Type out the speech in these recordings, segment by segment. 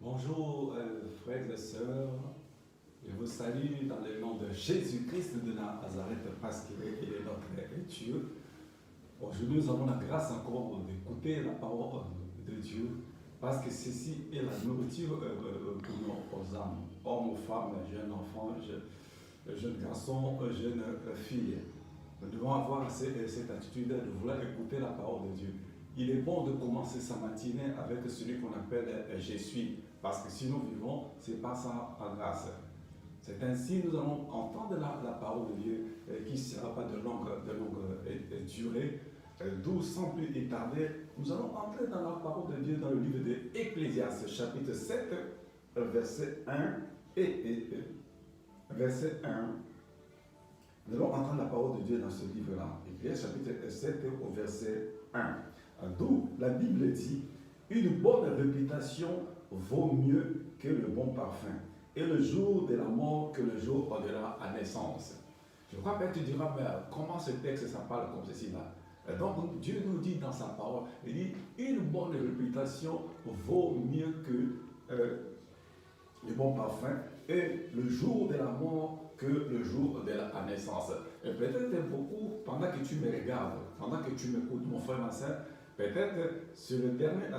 Bonjour frères et sœurs, je vous salue dans le nom de Jésus-Christ de Nazareth parce qu'il est notre Dieu. Aujourd'hui nous avons la grâce encore d'écouter la parole de Dieu parce que ceci est la nourriture pour nos âmes, hommes ou femmes, jeunes enfants, jeunes garçons, jeunes filles. Nous devons avoir cette attitude de vouloir écouter la parole de Dieu. Il est bon de commencer sa matinée avec celui qu'on appelle Je suis, parce que si nous vivons, c'est pas ça en grâce. C'est ainsi que nous allons entendre la parole de Dieu qui ne sera pas de longue durée. D'où, sans plus étarder, nous allons entrer dans la parole de Dieu dans le livre de Ecclésiaste, chapitre 7, verset 1 et verset 1. Nous allons entendre la parole de Dieu dans ce livre-là. Ecclésiaste, chapitre 7, au verset 1. D'où la Bible dit, une bonne réputation vaut mieux que le bon parfum, et le jour de la mort que le jour de la naissance. Je crois que tu diras, mais comment ce texte ça parle comme ceci là? Donc Dieu nous dit dans sa parole, il dit, une bonne réputation vaut mieux que le bon parfum, et le jour de la mort que le jour de la naissance. Et peut-être beaucoup, pendant que tu me regardes, pendant que tu m'écoutes, mon frère, ma soeur, peut-être c'est le dernier là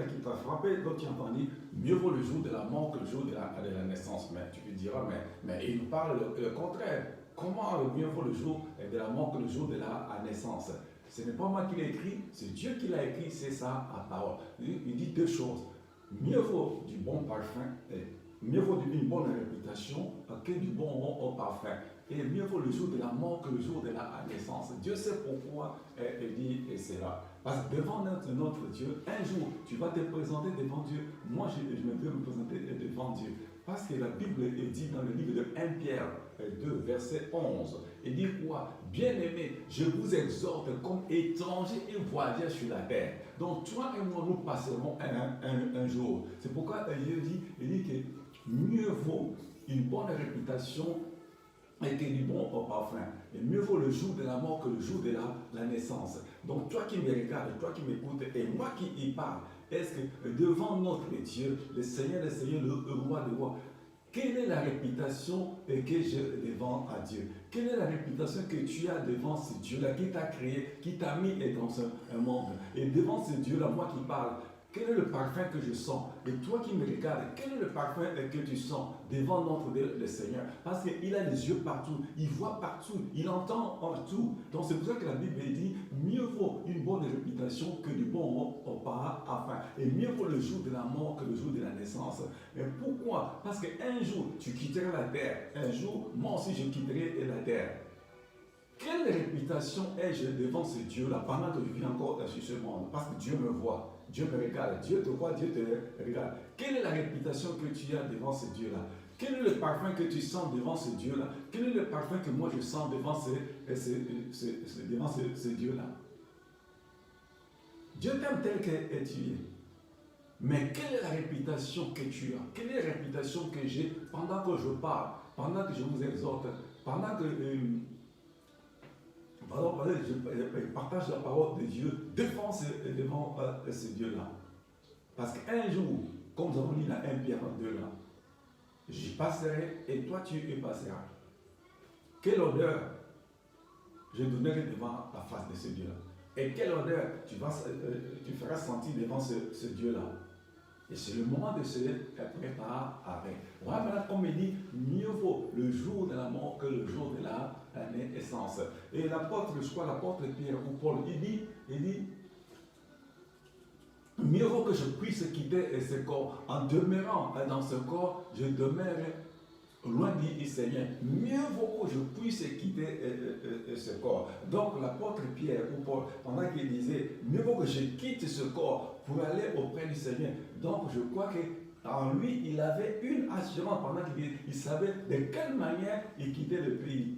qui t'a frappé, donc tu as entendu, mieux vaut le jour de la mort que le jour de la naissance. Mais tu te diras, mais il nous parle le contraire. Comment mieux vaut le jour de la mort que le jour de la naissance? Ce n'est pas moi qui l'ai écrit, c'est Dieu qui l'a écrit, c'est ça à parole. Il dit deux choses. Mieux vaut du bon parfum, mieux vaut une bonne réputation que du bon parfum. Et mieux vaut le jour de la mort que le jour de la naissance. Dieu sait pourquoi il dit cela. Parce que devant notre Dieu, un jour, tu vas te présenter devant Dieu. Moi, je me vais me présenter devant Dieu. Parce que la Bible est dit dans le livre de 1 Pierre 2, verset 11. Il dit quoi? Bien-aimés, je vous exhorte comme étrangers et voyageurs sur la terre. Donc toi et moi, nous passerons un jour. C'est pourquoi Dieu dit que mieux vaut une bonne réputation et que du bon parfum. Et mieux vaut le jour de la mort que le jour de la naissance. Donc toi qui me regardes, toi qui m'écoutes, et moi qui y parle, est-ce que devant notre Dieu, le Seigneur, le roi des rois, quelle est la réputation que j'ai devant à Dieu? Quelle est la réputation que tu as devant ce Dieu-là qui t'a créé, qui t'a mis dans un monde? Et devant ce Dieu-là, moi qui parle, quel est le parfum que je sens? Et toi qui me regardes, quel est le parfum que tu sens devant notre le Seigneur? Parce qu'il a les yeux partout, il voit partout, il entend partout. Donc c'est pour ça que la Bible dit, mieux vaut une bonne réputation que du bon parfum. Et mieux vaut le jour de la mort que le jour de la naissance. Mais pourquoi? Parce qu'un jour, tu quitteras la terre. Un jour, moi aussi, je quitterai la terre. Quelle réputation ai-je devant ce Dieu-là pendant que je vis encore sur ce monde? Parce que Dieu me voit. Dieu me regarde, Dieu te voit, Dieu te regarde. Quelle est la réputation que tu as devant ce Dieu-là? Quel est le parfum que tu sens devant ce Dieu-là? Quel est le parfum que moi je sens devant ce Dieu-là? Dieu t'aime tel que tu es. Mais quelle est la réputation que tu as? Quelle est la réputation que j'ai pendant que je parle, pendant que je vous exhorte, pendant que je partage la parole de Dieu devant ce Dieu-là? Parce qu'un jour, comme nous avons dit dans 1 Pierre 2 là, j'y passerai et toi tu y passeras. Quelle odeur je donnerai devant la face de ce Dieu-là? Et quelle odeur tu feras sentir devant ce Dieu-là? Et c'est le moment de se préparer avec. Voilà, maintenant, comme il dit, mieux vaut le jour de la mort que le jour de la naissance. Et l'apôtre, je crois, l'apôtre Pierre ou Paul, il dit, mieux vaut que je puisse quitter ce corps. En demeurant dans ce corps, je demeure loin du Seigneur. Mieux vaut que je puisse quitter ce corps. Donc l'apôtre Pierre ou Paul, pendant qu'il disait, mieux vaut que je quitte ce corps pour aller auprès du Seigneur. Donc je crois qu'en lui, il avait une assurance pendant qu'il savait de quelle manière il quittait le pays.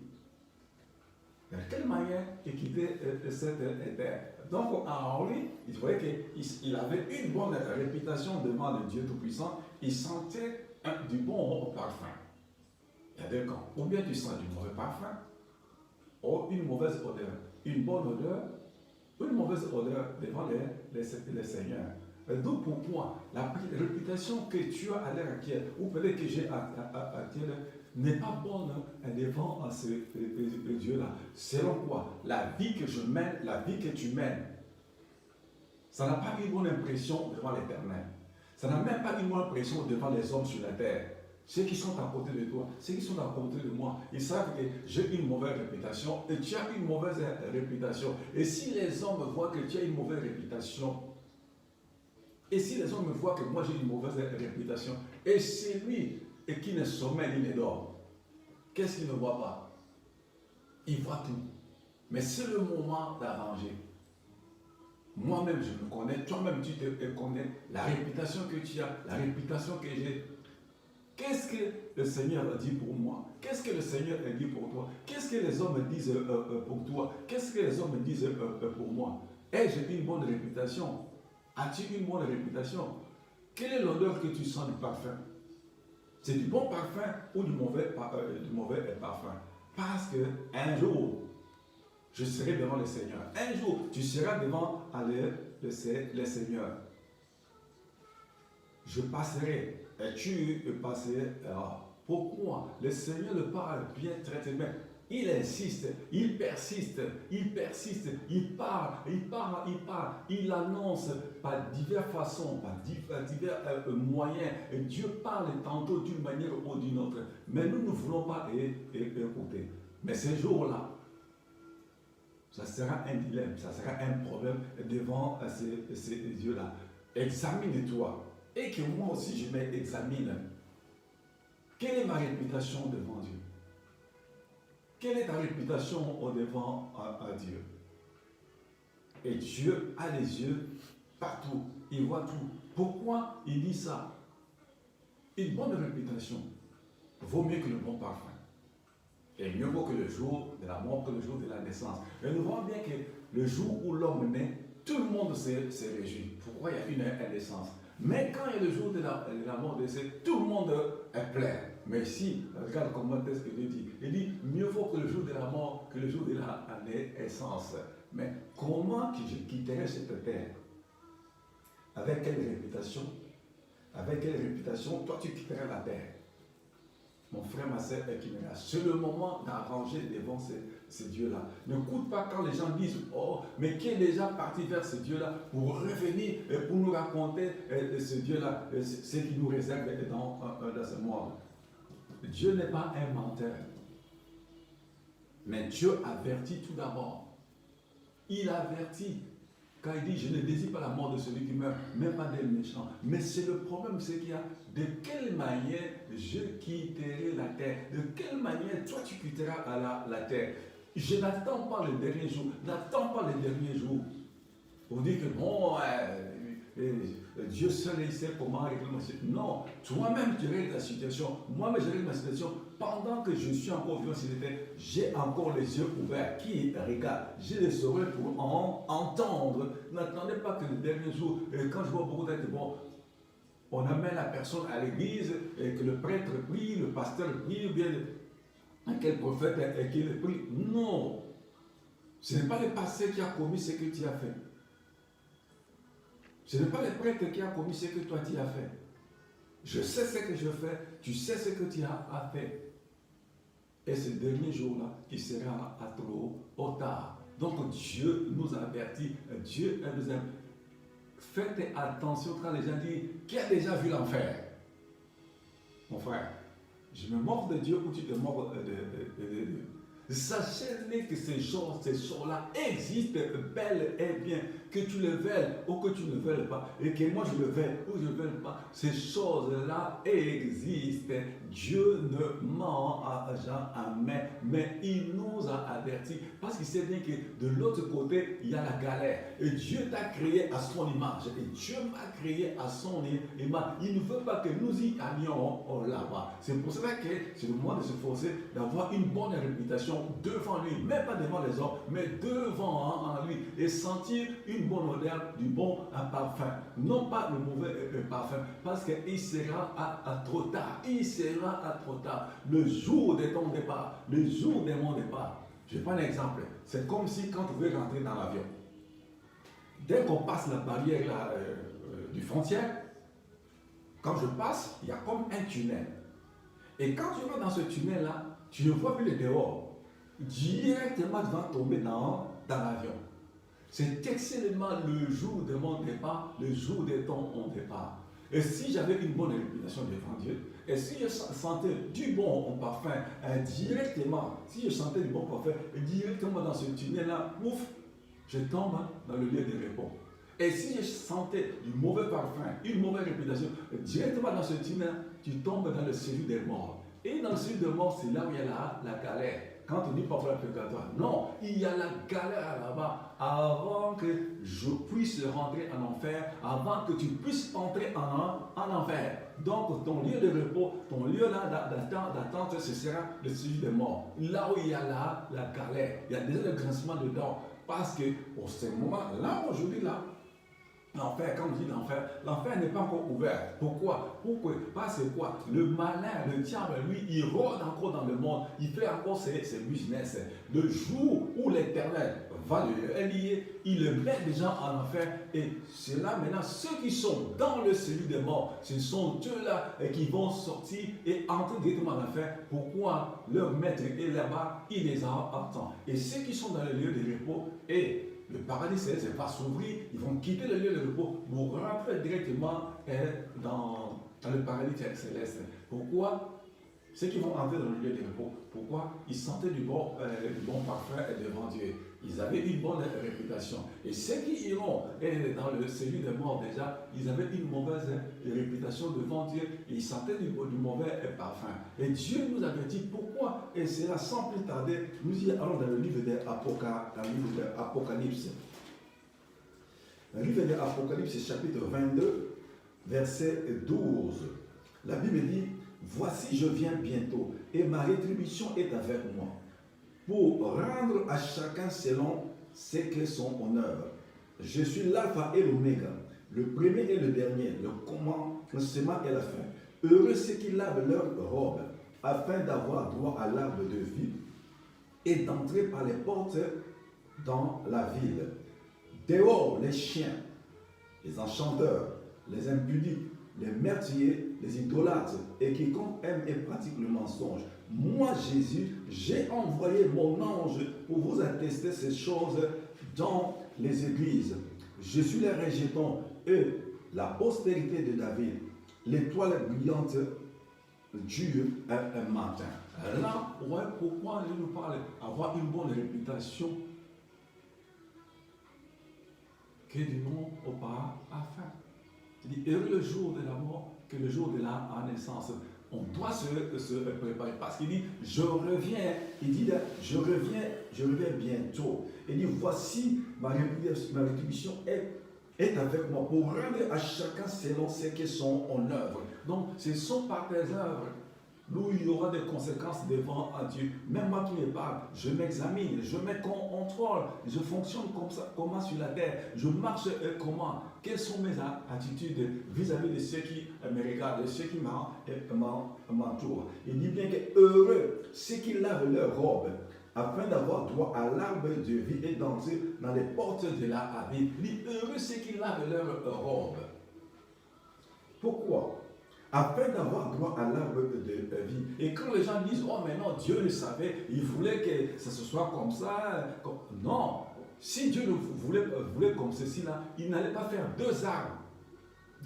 De quelle manière il quittait cette terre. Donc en lui, il voyait qu'il avait une bonne réputation devant le Dieu Tout-Puissant. Il sentait du bon parfum. Il y a deux camps. Ou bien tu sens du mauvais parfum, ou une mauvaise odeur. Une bonne odeur, ou une mauvaise odeur devant les Seigneurs. Donc pourquoi la réputation que tu as à l'heure actuelle, ou peut-être que j'ai actuelle, n'est pas bonne devant ce Dieu-là. Selon quoi? La vie que je mène, la vie que tu mènes, ça n'a pas une bonne impression devant l'Éternel. Ça n'a même pas une bonne impression devant les hommes sur la terre. Ceux qui sont à côté de toi, ceux qui sont à côté de moi, ils savent que j'ai une mauvaise réputation et tu as une mauvaise réputation. Et si les hommes voient que tu as une mauvaise réputation, et si les hommes voient que moi j'ai une mauvaise réputation, et c'est lui qui ne sommeille ni ne dort, qu'est-ce qu'il ne voit pas? Il voit tout. Mais c'est le moment d'arranger. Moi-même, je me connais, toi-même, tu te connais, la réputation que tu as, la réputation que j'ai. Qu'est-ce que le Seigneur a dit pour moi? Qu'est-ce que le Seigneur a dit pour toi? Qu'est-ce que les hommes disent pour toi? Qu'est-ce que les hommes disent pour moi? Ai-je une bonne réputation? As-tu une bonne réputation? Quelle est l'odeur que tu sens du parfum? C'est du bon parfum ou du mauvais parfum? Parce qu'un jour, je serai devant le Seigneur. Un jour, tu seras devant le Seigneur. Je passerai et tu passeras. Pourquoi? Le Seigneur le parle bien, très bien. Il insiste, il persiste, il persiste, il parle, il annonce par diverses façons, par divers moyens. Et Dieu parle tantôt d'une manière ou d'une autre. Mais nous ne voulons pas écouter. Mais ces jours-là, ça sera un dilemme, ça sera un problème devant ces dieux-là. Examine-toi. Et que moi aussi je m'examine. Quelle est ma réputation devant Dieu? Quelle est ta réputation devant Dieu? Et Dieu a les yeux partout. Il voit tout. Pourquoi il dit ça? Une bonne réputation vaut mieux que le bon parfum. Et mieux vaut que le jour de la mort que le jour de la naissance. Et nous voyons bien que le jour où l'homme naît, tout le monde se réjouit. Pourquoi il y a une naissance? Mais quand il y a le jour de la mort de tout le monde est plein. Mais ici, regarde comment est-ce que Dieu dit. Il dit, mieux vaut que le jour de la mort que le jour de la naissance. Mais comment que je quitterai cette terre? Avec quelle réputation? Avec quelle réputation, toi tu quitterais la terre? Mon frère, ma sœur, c'est le moment d'arranger devant ce Dieu-là. Ne coûte pas quand les gens disent, oh, mais qui est déjà parti vers ce Dieu-là pour revenir et pour nous raconter ce Dieu-là, ce qui nous réserve dans ce monde. Dieu n'est pas un menteur. Mais Dieu avertit tout d'abord. Il avertit. Quand il dit, je ne désire pas la mort de celui qui meurt, même pas des méchants. Mais c'est le problème, c'est qu'il y a de quelle manière je quitterai la terre. De quelle manière toi tu quitteras la terre. Je n'attends pas le dernier jour. N'attends pas le dernier jour. Pour dire que bon, Dieu seul il sait comment régler ma situation. Non, toi-même tu règles ta situation. Moi-même je règle ma situation. Pendant que je suis encore vivant sur la terre, j'ai encore les yeux ouverts. Qui regarde? J'ai les oreilles pour entendre. N'attendez pas que le dernier jour, quand je vois beaucoup d'être bon, on amène la personne à l'église et que le prêtre prie, le pasteur prie, ou bien quel prophète qui le prie. Non. Ce n'est pas le pasteur qui a commis ce que tu as fait. Ce n'est pas le prêtre qui a commis ce que toi tu as fait. Je sais ce que je fais, tu sais ce que tu as fait. Et ce dernier jour-là, il sera à trop tard. Donc Dieu nous avertit, Dieu nous aime. Faites attention quand les gens disent, qui a déjà vu l'enfer? Mon frère, je me moque de Dieu ou tu te moques de Dieu. Sachez que ces choses-là existent bel et bien, que tu le veuilles ou que tu ne veuilles pas, et que moi je le veuille ou je ne veuille pas, ces choses-là existent. Dieu ne ment jamais, mais il nous a avertis, parce qu'il sait bien que de l'autre côté, il y a la galère. Et Dieu t'a créé à son image, et Dieu m'a créé à son image. Il ne veut pas que nous y allions là-bas. C'est pour cela que c'est le moment de se forcer d'avoir une bonne réputation devant lui, même pas devant les hommes, mais devant lui, et sentir une bonne odeur du bon parfum, non pas le mauvais parfum, parce qu'il sera à trop tard, il sera à trop tard, le jour de ton départ, le jour de mon départ. Je prends un exemple, c'est comme si quand tu veux rentrer dans l'avion, dès qu'on passe la barrière là, du frontière, quand je passe, il y a comme un tunnel. Et quand tu vas dans ce tunnel-là, tu ne vois plus le dehors. Directement, tu vas tomber dans l'avion. C'est excellent le jour de mon départ, le jour de ton départ. Et si j'avais une bonne réputation devant Dieu, et si je sentais du bon parfum directement, si je sentais du bon parfum directement dans ce tunnel-là, ouf, je tombe dans le lieu de repos. Et si je sentais du mauvais parfum, une mauvaise réputation, directement dans ce tunnel, tu tombes dans le séjour des morts. Et dans le séjour des morts, c'est là où il y a la galère. Quand on dit parfois la purgatoire, non, il y a la galère là-bas avant que je puisse rentrer en enfer, avant que tu puisses entrer en enfer. Donc ton lieu de repos, ton lieu d'attente, ce sera le séjour des morts. Là où il y a la galère, il y a déjà le grincement dedans. Parce que pour ce moment, là aujourd'hui, là, l'enfer, quand on dit l'enfer n'est pas encore ouvert. Pourquoi? Parce que quoi? Le malin, le diable, lui, il rôde encore dans le monde. Il fait encore ses business. Le jour où l'Éternel va le lier, il le met des gens en enfer. Et c'est là maintenant, ceux qui sont dans le séjour des morts, ce sont eux-là qui vont sortir et entrer directement en enfer. Pourquoi? Leur maître est là-bas, il les attend. Et ceux qui sont dans le lieu de repos, et le paradis céleste va s'ouvrir, ils vont quitter le lieu de repos pour rentrer directement dans le paradis céleste. Pourquoi? Ceux qui vont entrer dans le lieu de repos, pourquoi? Ils sentaient du bon parfum devant Dieu. Ils avaient une bonne réputation. Et ceux qui iront dans le séjour des morts déjà, ils avaient une mauvaise réputation devant Dieu. Ils sentaient du mauvais parfum. Et Dieu nous avait dit pourquoi. Et c'est là sans plus tarder, nous y allons dans le livre de l'Apocalypse. Le livre de l'Apocalypse, chapitre 22, verset 12. La Bible dit: voici, je viens bientôt, et ma rétribution est avec moi, pour rendre à chacun selon ce qu'est son honneur. Je suis l'alpha et l'oméga, le premier et le dernier, le commencement et la fin. Heureux ceux qui lavent leurs robes, afin d'avoir droit à l'arbre de vie et d'entrer par les portes dans la ville. Dehors les chiens, les enchanteurs, les impudiques, les meurtriers, les idolâtres et quiconque aime et pratique le mensonge. Moi, Jésus, j'ai envoyé mon ange pour vous attester ces choses dans les églises. Je suis le rejeton et la postérité de David, l'étoile brillante du matin. Là, ouais, pourquoi il nous parle avoir une bonne réputation que du nom au parfum. Il dit, heureux le jour de la mort que le jour de la naissance. On doit se préparer parce qu'il dit, je reviens. Il dit, je reviens bientôt. Il dit, voici ma rétribution est avec moi pour rendre à chacun selon ce que son œuvre. Donc, ce sont par tes œuvres où il y aura des conséquences devant Dieu. Même moi qui me parle, je m'examine, je me contrôle, je fonctionne comme ça, comment sur la terre, je marche comment, quelles sont mes attitudes vis-à-vis de ceux qui me regardent, de ceux qui m'entourent. Il dit bien que heureux ceux qui lavent leurs robes, afin d'avoir droit à l'arbre de vie et d'entrer dans les portes de la vie. Il dit heureux ceux qui lavent leurs robes. Pourquoi? Afin d'avoir droit à l'arbre de vie. Et quand les gens disent, oh mais non, Dieu le savait, il voulait que ça se soit comme ça. Non, si Dieu le voulait comme ceci là, il n'allait pas faire deux arbres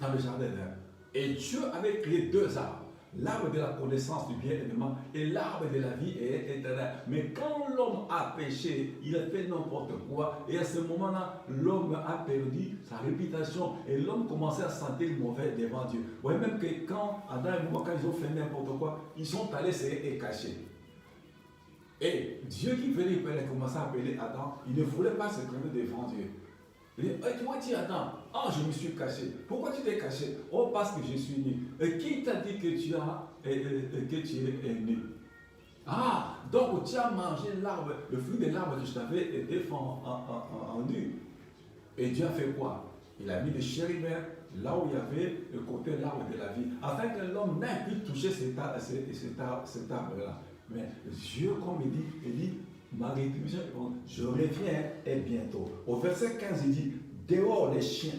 dans le jardin d'Èden. Et Dieu avait créé deux arbres. L'arbre de la connaissance du bien et du mal et l'arbre de la vie est éternelle. Mais quand l'homme a péché, il a fait n'importe quoi. Et à ce moment-là, l'homme a perdu sa réputation et l'homme commençait à sentir mauvais devant Dieu. Vous voyez même que quand Adam et Moïse, quand ils ont fait n'importe quoi, ils sont allés se cacher. Et Dieu qui venait, il commençait à appeler Adam, il ne voulait pas se craindre devant Dieu. Il dit, toi tu attends, je me suis caché. Pourquoi tu t'es caché? Oh, parce que je suis nu. Et qui t'a dit que tu es nu? Ah, donc tu as mangé l'arbre, le fruit de l'arbre que je t'avais défendu. Et Dieu a fait quoi? Il a mis des chérubins là où il y avait le côté de l'arbre de la vie, afin que l'homme n'ait pu toucher cet arbre-là. Mais Dieu, comme il dit, ma rétribution, je reviens et bientôt. Au verset 15, il dit, dehors les chiens,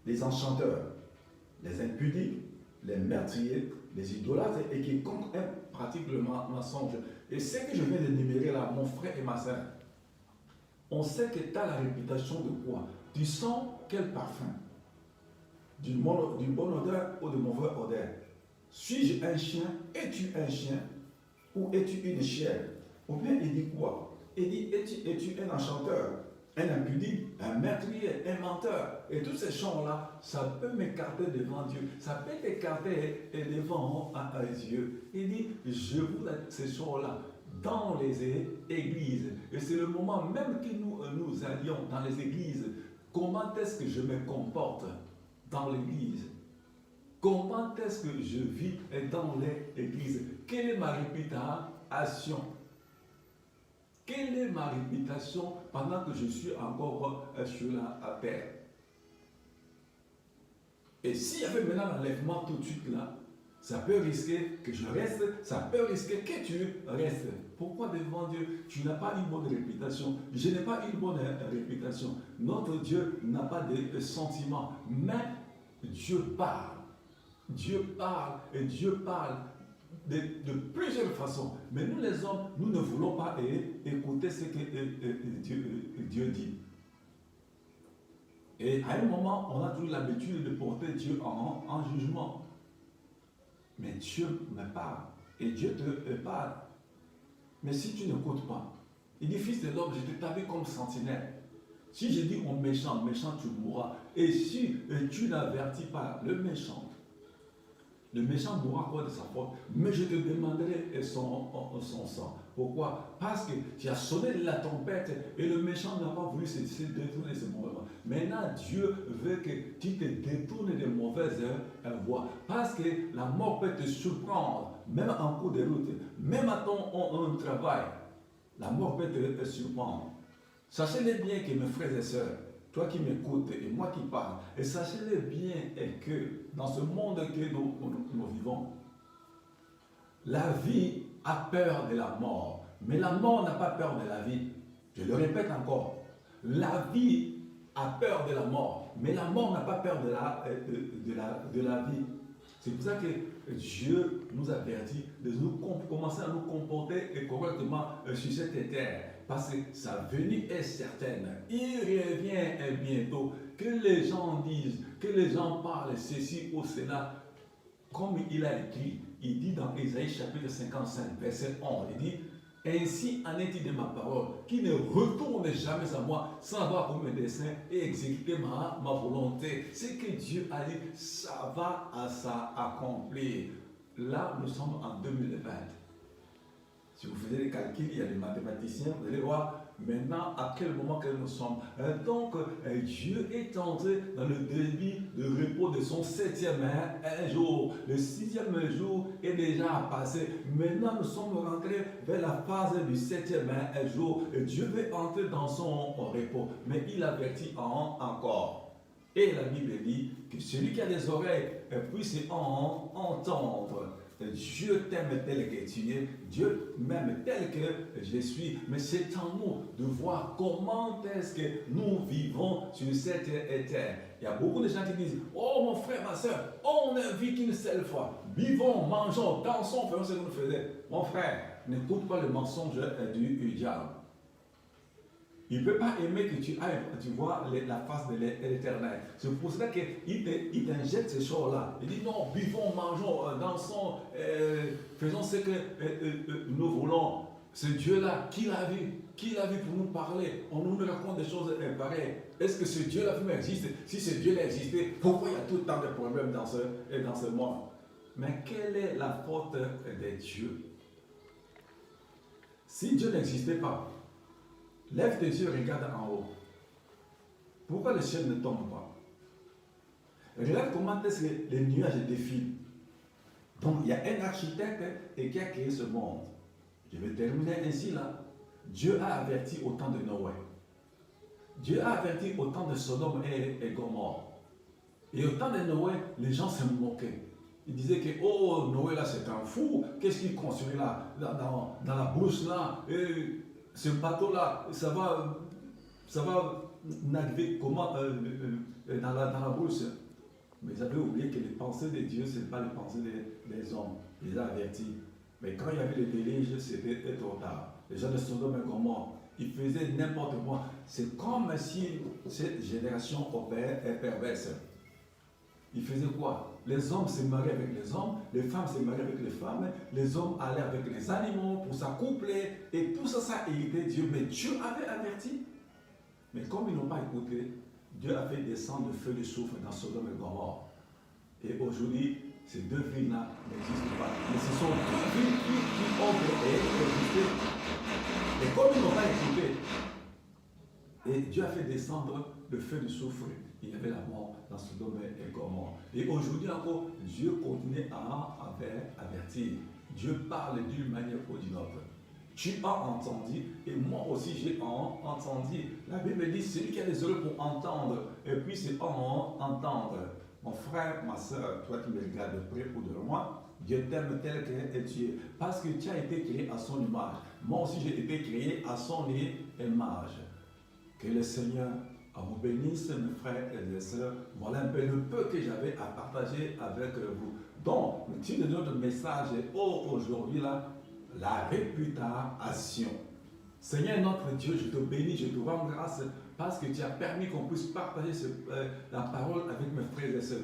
les enchanteurs, les impudiques, les meurtriers, les idolâtres et quiconque pratique le mensonge. Et ce que je viens d'énumérer là, mon frère et ma soeur, on sait que tu as la réputation de quoi? Tu sens quel parfum? D'une bonne odeur ou de mauvaise odeur? Suis-je un chien? Es-tu un chien? Ou es-tu une chienne? Ou bien il dit quoi? Il dit, es-tu un enchanteur, un impudique, un meurtrier, un menteur? Et tous ces choses-là, ça peut m'écarter devant Dieu. Ça peut t'écarter devant Dieu. Il dit, je vous laisse ces choses-là dans les églises. Et c'est le moment même que nous allions dans les églises. Comment est-ce que je me comporte dans l'église? Comment est-ce que je vis dans l'église? Quelle est ma réputation? Quelle est ma réputation pendant que je suis encore sur la terre? Et s'il y avait maintenant l'enlèvement tout de suite là, ça peut risquer que je reste, ça peut risquer que tu restes. Pourquoi devant Dieu, tu n'as pas une bonne réputation? Je n'ai pas une bonne réputation. Notre Dieu n'a pas de sentiments, mais Dieu parle. Dieu parle et Dieu parle de plusieurs façons. Mais nous les hommes, nous ne voulons pas écouter ce que Dieu dit. Et à un moment, on a toujours l'habitude de porter Dieu en jugement. Mais Dieu me parle et Dieu te parle. Mais si tu n'écoutes pas, il dit, fils de l'homme, je t'établis comme sentinelle. Si je dis au méchant, méchant tu mourras. Et si tu n'avertis pas le méchant mourra quoi de sa faute, mais je te demanderai son sang. Pourquoi? Parce que tu as sonné la trompette et le méchant n'a pas voulu se détourner de ce mauvais voies. Maintenant, Dieu veut que tu te détournes des mauvaises voies. Parce que la mort peut te surprendre, même en cours de route, même à ton travail. La mort peut te surprendre. Sachez-le bien que mes frères et sœurs, toi qui m'écoutes et moi qui parle, et sachez-le bien que dans ce monde que nous vivons, la vie a peur de la mort, mais la mort n'a pas peur de la vie. Je le répète encore, la vie a peur de la mort, mais la mort n'a pas peur de la vie. C'est pour ça que Dieu nous avertit de commencer à nous comporter correctement sur cette terre. Parce que sa venue est certaine. Il revient bientôt. Que les gens disent, que les gens parlent ceci ou cela. Comme il a écrit, il dit dans Ésaïe chapitre 55, verset 11, il dit, ainsi en est-il de ma parole, qui ne retourne jamais à moi sans avoir pour mes desseins et exécuter ma volonté. Ce que Dieu a dit, ça va à s'accomplir. Là, nous sommes en 2020. Si vous faisiez les calculs, il y a des mathématiciens, vous allez voir maintenant à quel moment que nous sommes. Donc, Dieu est entré dans le début de repos de son 7e jour. Le 6e jour est déjà passé. Maintenant, nous sommes rentrés vers la phase du 7e jour. Dieu veut entrer dans son repos, mais il avertit encore. Et la Bible dit que celui qui a des oreilles puisse entendre. Dieu t'aime tel que tu es, Dieu m'aime tel que je suis, mais c'est en nous de voir comment est-ce que nous vivons sur cette terre. Il y a beaucoup de gens qui disent, oh mon frère, ma soeur, on ne vit qu'une seule fois, vivons, mangeons, dansons, faisons ce que nous faisons. Mon frère, n'écoute pas le mensonge du diable. Il ne peut pas aimer que tu ailles, tu vois la face de l'éternel. C'est pour cela qu'il t'injecte ces choses-là. Il dit non, buvons, mangeons, dansons, faisons ce que nous voulons. Ce Dieu-là, qui l'a vu? Qui l'a vu pour nous parler? On nous raconte des choses pareilles. Est-ce que ce Dieu-là existe? Si ce Dieu-là existait, pourquoi il y a tout le temps de problèmes dans ce monde? Mais quelle est la faute de Dieu? Si Dieu n'existait pas, lève tes yeux, regarde en haut. Pourquoi le ciel ne tombe pas? Regarde comment est-ce que les nuages défilent. Donc, il y a un architecte qui a créé ce monde. Je vais terminer ainsi là. Dieu a averti au temps de Noé. Dieu a averti au temps de Sodome et Gomorrhe. Et au temps de Noé, les gens se moquaient. Ils disaient que, oh, Noé là c'est un fou. Qu'est-ce qu'il construit là, dans la brousse là? Et ce bateau-là, ça va naviguer dans la bouche. Mais ils avaient oublié que les pensées de Dieu, ce n'est pas les pensées des hommes. Il les a avertis. Mais quand il y avait le déluge, c'était trop tard. Les gens de Sodome et Gomorrhe, ils faisaient n'importe quoi. C'est comme si cette génération est perverse. Ils faisaient quoi? Les hommes se mariaient avec les hommes, les femmes se mariaient avec les femmes, les hommes allaient avec les animaux pour s'accoupler, et tout ça, ça irritait Dieu. Mais Dieu avait averti. Mais comme ils n'ont pas écouté, Dieu a fait descendre le feu de soufre dans Sodome et Gomorrhe. Et aujourd'hui, ces deux villes-là n'existent pas. Mais ce sont deux villes qui ont existé. Et comme ils n'ont pas écouté, et Dieu a fait descendre le feu de soufre, il y avait la mort dans Sodome et Gomorrhe. Et aujourd'hui encore, Dieu continue à avertir. Dieu parle d'une manière ou d'une autre. Tu as entendu, et moi aussi j'ai entendu. La Bible dit, celui qui a des oreilles pour entendre, et puis c'est entendre. Mon frère, ma soeur, toi qui me regardes de près ou de loin, Dieu t'aime tel que tu es. Parce que tu as été créé à son image. Moi aussi j'ai été créé à son image. Que le Seigneur vous bénisse, mes frères et mes sœurs. Voilà un peu le peu que j'avais à partager avec vous. Donc, le titre de notre message est aujourd'hui là, la réputation. Seigneur notre Dieu, je te bénis, je te rends grâce parce que tu as permis qu'on puisse partager la parole avec mes frères et sœurs.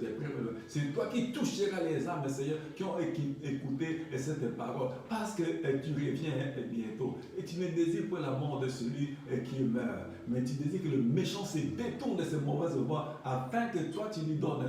C'est toi qui toucheras les âmes, Seigneur, qui ont écouté cette parole. Parce que tu reviens bientôt. Et tu ne désires pas la mort de celui qui meurt. Mais tu désires que le méchant se détourne de ses mauvaises voies afin que toi tu lui donnes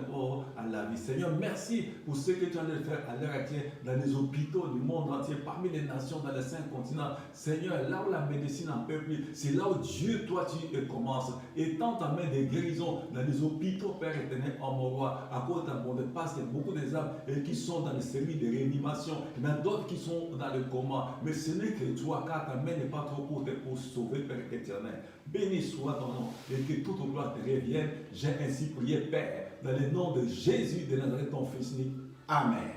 à la vie. Seigneur, merci pour ce que tu as de faire à l'heure actuelle dans les hôpitaux du monde entier, parmi les nations, dans les 5 continents. Seigneur, là où la médecine n'en peut plus, c'est là où Dieu, toi, tu commences. Étends ta main de guérison dans les hôpitaux, Père éternel, en mon roi, à cause d'un bon de parce qu'il y a beaucoup des âmes qui sont dans les services de réanimation. Il y en a d'autres qui sont dans le coma. Mais ce n'est que toi, car ta main n'est pas trop courte pour sauver, Père éternel. Béni soit ton nom et que toute gloire te revienne. J'ai ainsi prié, Père, dans le nom de Jésus de Nazareth, ton Fils unique. Amen.